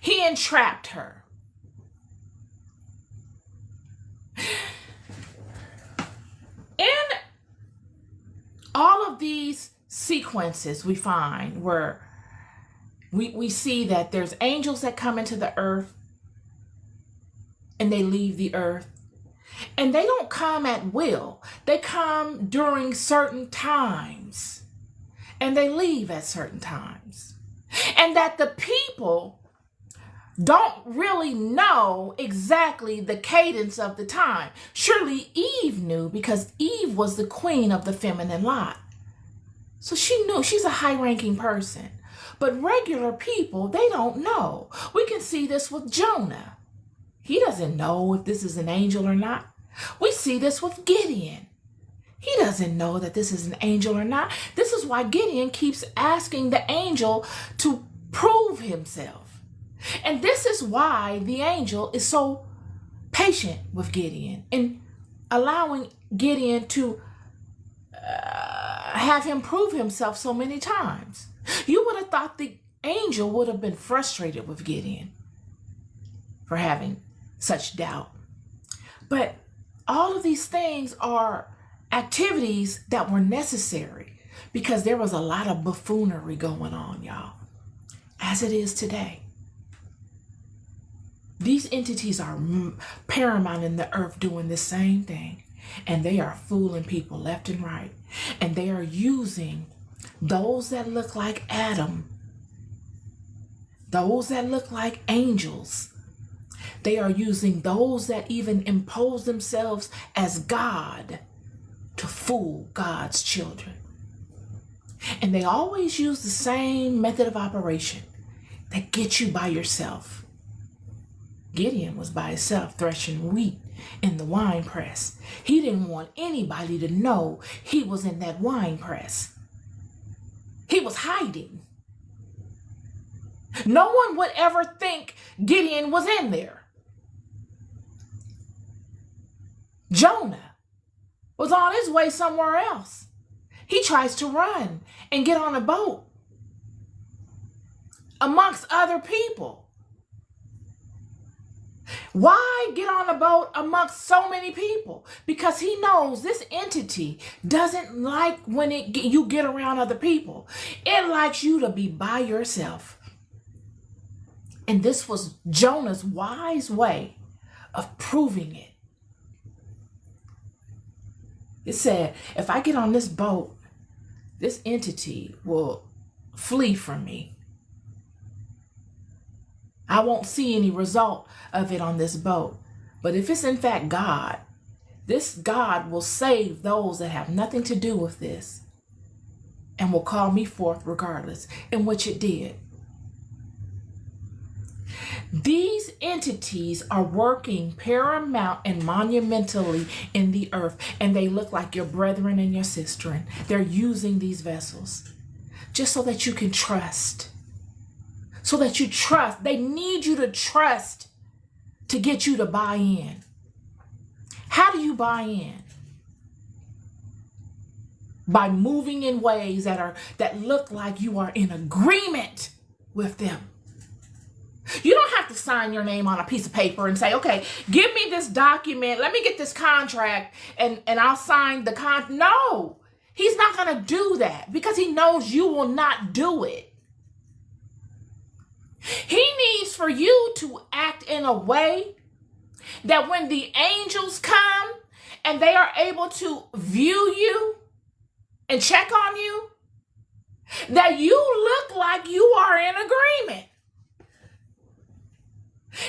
He entrapped her. In all of these sequences we find where we see that there's angels that come into the earth and they leave the earth. And they don't come at will. They come during certain times. And they leave at certain times. And that the people don't really know exactly the cadence of the time. Surely Eve knew, because Eve was the queen of the feminine lot. So she knew. She's a high-ranking person. But regular people, they don't know. We can see this with Jonah. He doesn't know if this is an angel or not. We see this with Gideon. He doesn't know that this is an angel or not. This is why Gideon keeps asking the angel to prove himself. And this is why the angel is so patient with Gideon and allowing Gideon to have him prove himself so many times. You would have thought the angel would have been frustrated with Gideon for having such doubt. But all of these things are activities that were necessary because there was a lot of buffoonery going on, y'all, as it is today. These entities are paramount in the earth doing the same thing, and they are fooling people left and right. And they are using those that look like Adam, those that look like angels. They are using those that even impose themselves as God to fool God's children. And they always use the same method of operation that gets you by yourself. Gideon was by himself threshing wheat in the wine press. He didn't want anybody to know he was in that wine press. He was hiding. No one would ever think Gideon was in there. Jonah was on his way somewhere else. He tries to run and get on a boat amongst other people. Why get on a boat amongst so many people? Because he knows this entity doesn't like when you get around other people. It likes you to be by yourself. And this was Jonah's wise way of proving it. It said, if I get on this boat, this entity will flee from me. I won't see any result of it on this boat. But if it's in fact God, this God will save those that have nothing to do with this and will call me forth regardless, in which it did. These entities are working paramount and monumentally in the earth, and they look like your brethren and your sisterin. They're using these vessels just so that you can trust. So that you trust. They need you to trust to get you to buy in. How do you buy in? By moving in ways that look like you are in agreement with them. You don't have to sign your name on a piece of paper and say, okay, give me this document. Let me get this contract and I'll sign the contract. No, he's not going to do that because he knows you will not do it. He needs for you to act in a way that when the angels come and they are able to view you and check on you, that you look like you are in agreement.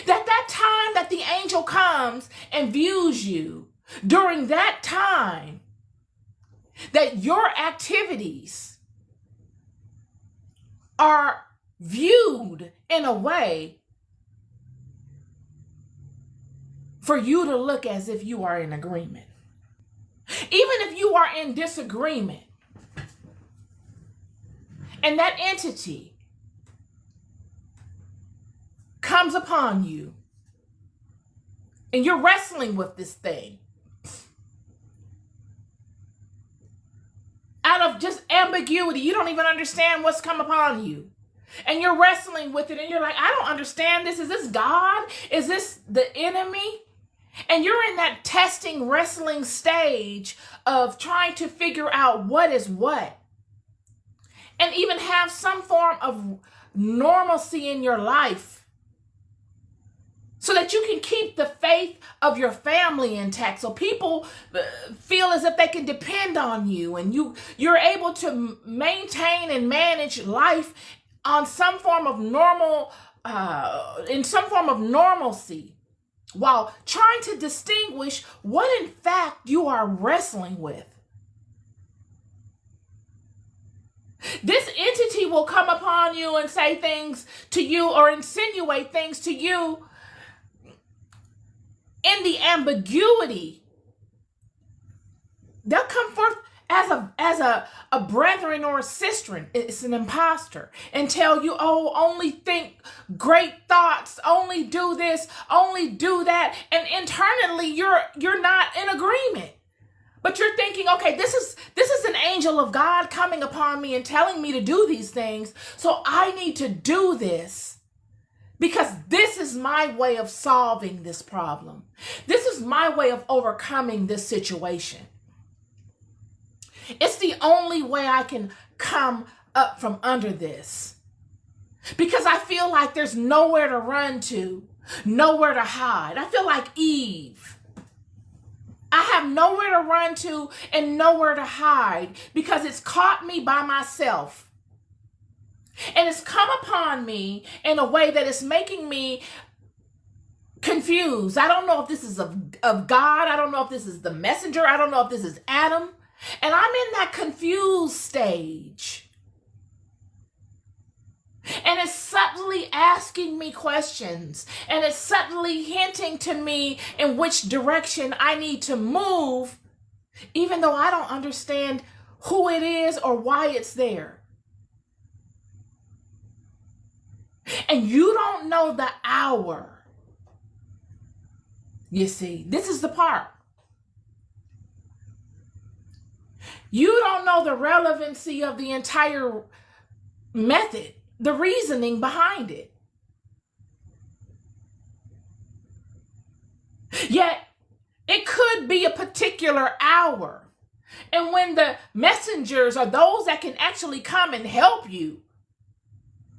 That time that the angel comes and views you, during that time, that your activities are viewed in a way for you to look as if you are in agreement. Even if you are in disagreement, and that entity comes upon you and you're wrestling with this thing out of just ambiguity, you don't even understand what's come upon you. And you're wrestling with it and you're like, I don't understand this. Is this God? Is this the enemy? And you're in that testing, wrestling stage of trying to figure out what is what. And even have some form of normalcy in your life so that you can keep the faith of your family intact. So people feel as if they can depend on you, and you're able to maintain and manage life on some form of in some form of normalcy, while trying to distinguish what in fact you are wrestling with. This entity will come upon you and say things to you or insinuate things to you in the ambiguity. They'll come forth as a brethren or a sister. It's an imposter, and tell you, oh, only think great thoughts, only do this, only do that. And internally you're not in agreement. But you're thinking, okay, this is an angel of God coming upon me and telling me to do these things. So I need to do this because this is my way of solving this problem. This is my way of overcoming this situation. It's the only way I can come up from under this, because I feel like there's nowhere to run to, nowhere to hide. I feel like Eve. I have nowhere to run to and nowhere to hide because it's caught me by myself. And it's come upon me in a way that is making me confused. I don't know if this is of God. I don't know if this is the messenger. I don't know if this is Adam. And I'm in that confused stage. And it's subtly asking me questions, and it's subtly hinting to me in which direction I need to move, even though I don't understand who it is or why it's there. And you don't know the hour. You see, this is the part. You don't know the relevancy of the entire method, the reasoning behind it. Yet, it could be a particular hour. And when the messengers or those that can actually come and help you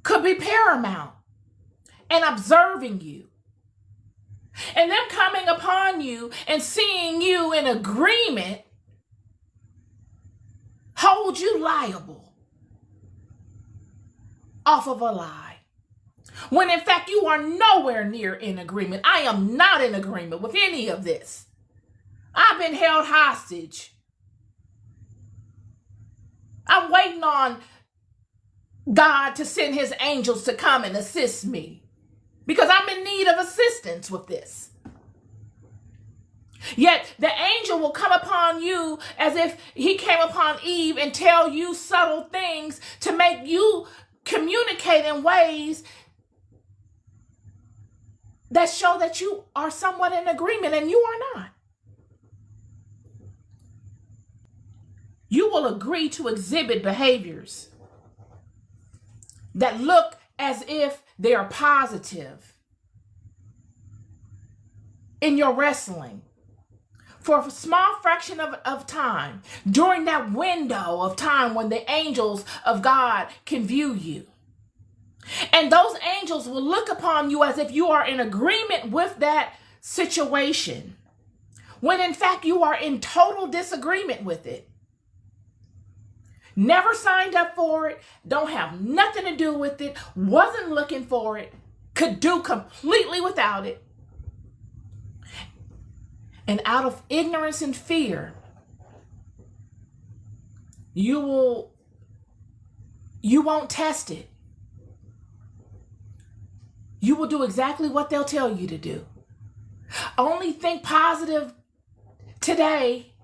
could be paramount and observing you. And them coming upon you and seeing you in agreement hold you liable off of a lie, when in fact you are nowhere near in agreement. I am not in agreement with any of this. I've been held hostage. I'm waiting on God to send his angels to come and assist me because I'm in need of assistance with this. Yet the angel will come upon you as if he came upon Eve and tell you subtle things to make you communicate in ways that show that you are somewhat in agreement, and you are not. You will agree to exhibit behaviors that look as if they are positive in your wrestling for a small fraction of time, during that window of time when the angels of God can view you. And those angels will look upon you as if you are in agreement with that situation, when in fact you are in total disagreement with it. Never signed up for it, don't have nothing to do with it, wasn't looking for it, could do completely without it. And out of ignorance and fear, you won't test it. You will do exactly what they'll tell you to do. Only think positive today.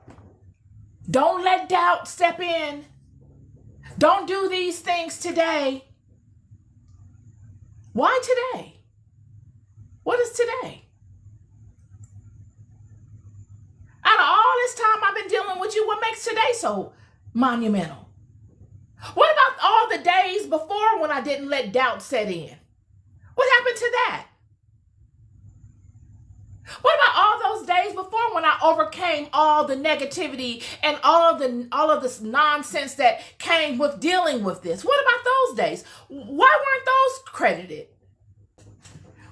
Don't let doubt step in. Don't do these things today. Why today? What is today? Out of all this time I've been dealing with you, what makes today so monumental? What about all the days before when I didn't let doubt set in? What happened to that? What about all those days before when I overcame all the negativity and all of this nonsense that came with dealing with this? What about those days? Why weren't those credited?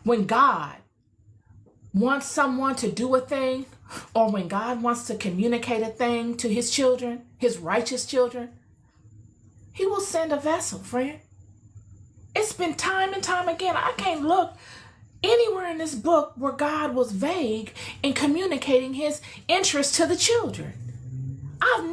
When God wants someone to do a thing, or when God wants to communicate a thing to his children, his righteous children, he will send a vessel, friend. It's been time and time again. I can't look anywhere in this book where God was vague in communicating his interest to the children. I've